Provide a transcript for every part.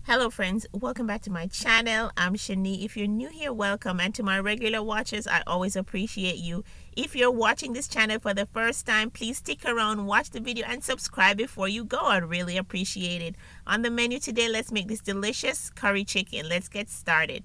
Hello friends, welcome back to my channel. I'm Shani. If you're new here, welcome, and to my regular watchers, I always appreciate you. If you're watching this channel for the first time, please stick around, watch the video, and subscribe before you go. I'd really appreciate it. On the menu today, let's make this delicious curry chicken. Let's get started.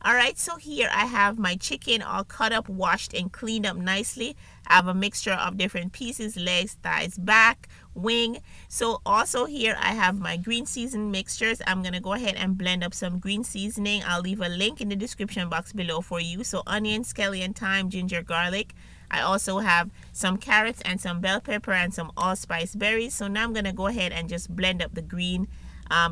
Alright, so here I have my chicken all cut up, washed, and cleaned up nicely. I have a mixture of different pieces: legs, thighs, back, wing. So also here I have my green season mixtures. I'm going to go ahead and blend up some green seasoning. I'll leave a link in the description box below for you. So onion, scallion, thyme, ginger, garlic. I also have some carrots and some bell pepper and some allspice berries. So now I'm going to go ahead and just blend up the green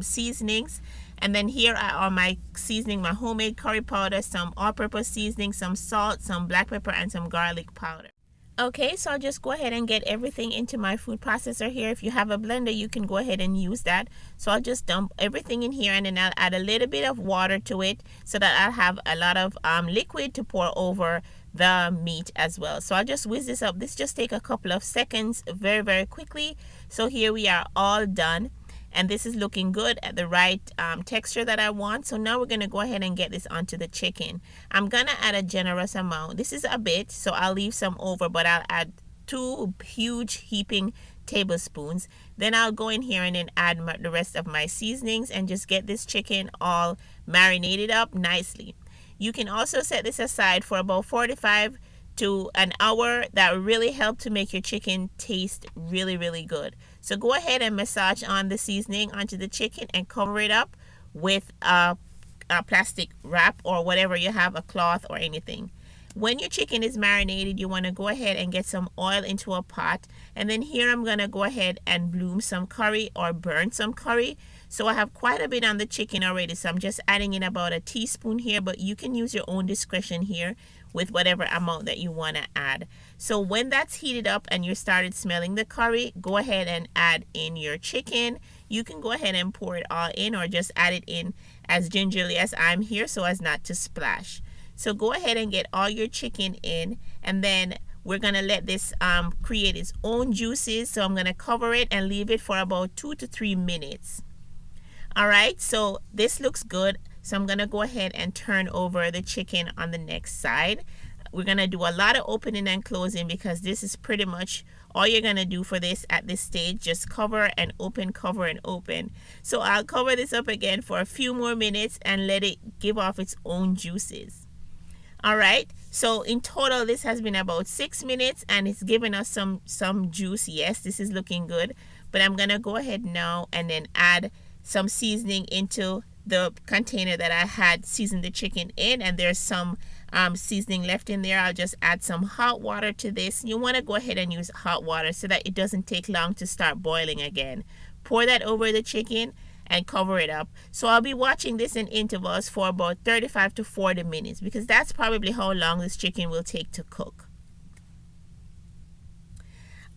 seasonings. And then here are my seasoning, my homemade curry powder, some all-purpose seasoning, some salt, some black pepper, and some garlic powder. Okay, so I'll just go ahead and get everything into my food processor here. If you have a blender, you can go ahead and use that. So I'll just dump everything in here, and then I'll add a little bit of water to it so that I'll have a lot of liquid to pour over the meat as well. So I'll just whiz this up. This just take a couple of seconds, very quickly. So here we are, all done. And this is looking good at the right texture that I want. So now we're going to go ahead and get this onto the chicken. I'm going to add a generous amount. This is a bit, so I'll leave some over, but I'll add 2 huge heaping tablespoons. Then I'll go in here and then add the rest of my seasonings and just get this chicken all marinated up nicely. You can also set this aside for about 45 to an hour. That will really help to make your chicken taste really good. So go ahead and massage on the seasoning onto the chicken and cover it up with a plastic wrap or whatever you have, a cloth or anything. When your chicken is marinated, you want to go ahead and get some oil into a pot, and then here I'm going to go ahead and bloom some curry or burn some curry. So I have quite a bit on the chicken already, so I'm just adding in about a teaspoon here, but you can use your own discretion here with whatever amount that you want to add. So when that's heated up and you started smelling the curry, go ahead and add in your chicken. You can go ahead and pour it all in, or just add it in as gingerly as I'm here so as not to splash. So go ahead and get all your chicken in, and then we're going to let this create its own juices. So I'm going to cover it and leave it for about 2 to 3 minutes. Alright, so this looks good. So I'm going to go ahead and turn over the chicken on the next side. We're going to do a lot of opening and closing because this is pretty much all you're going to do for this at this stage. Just cover and open, cover and open. So I'll cover this up again for a few more minutes and let it give off its own juices. Alright, so in total this has been about 6 minutes and it's given us some juice. Yes, this is looking good. But I'm going to go ahead now and then add some seasoning into the container that I had seasoned the chicken in, and there's some seasoning left in there. I'll just add some hot water to this. You want to go ahead and use hot water so that it doesn't take long to start boiling again. Pour that over the chicken and cover it up. So I'll be watching this in intervals for about 35 to 40 minutes because that's probably how long this chicken will take to cook.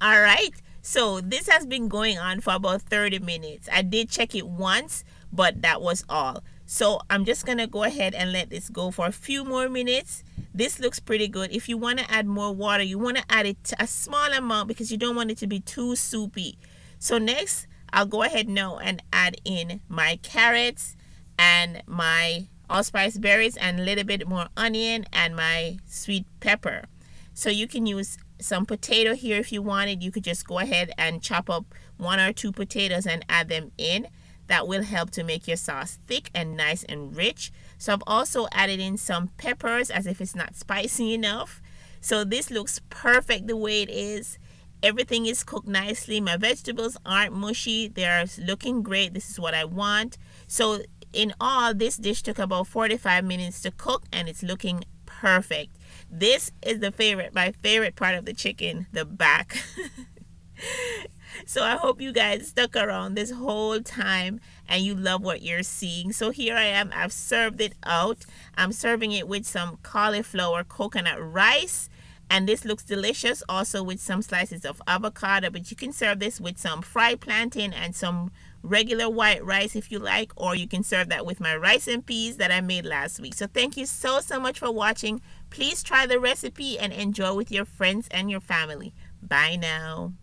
Alright, so this has been going on for about 30 minutes. I did check it once, but that was all. So I'm just gonna go ahead and let this go for a few more minutes. This looks pretty good. If you want to add more water, you want to add it to a small amount because you don't want it to be too soupy. So next I'll go ahead now and add in my carrots and my allspice berries and a little bit more onion and my sweet pepper. So you can use some potato here if you wanted. You could just go ahead and chop up 1 or 2 potatoes and add them in. That will help to make your sauce thick and nice and rich. So I've also added in some peppers as if it's not spicy enough. So this looks perfect the way it is. Everything is cooked nicely. My vegetables aren't mushy. They're looking great. This is what I want. So in all, this dish took about 45 minutes to cook and it's looking perfect. This is my favorite part of the chicken, the back. So I hope you guys stuck around this whole time and you love what you're seeing. So here I am. I've served it out. I'm serving it with some cauliflower coconut rice. And this looks delicious also with some slices of avocado. But you can serve this with some fried plantain and some regular white rice if you like. Or you can serve that with my rice and peas that I made last week. So thank you so much for watching. Please try the recipe and enjoy with your friends and your family. Bye now.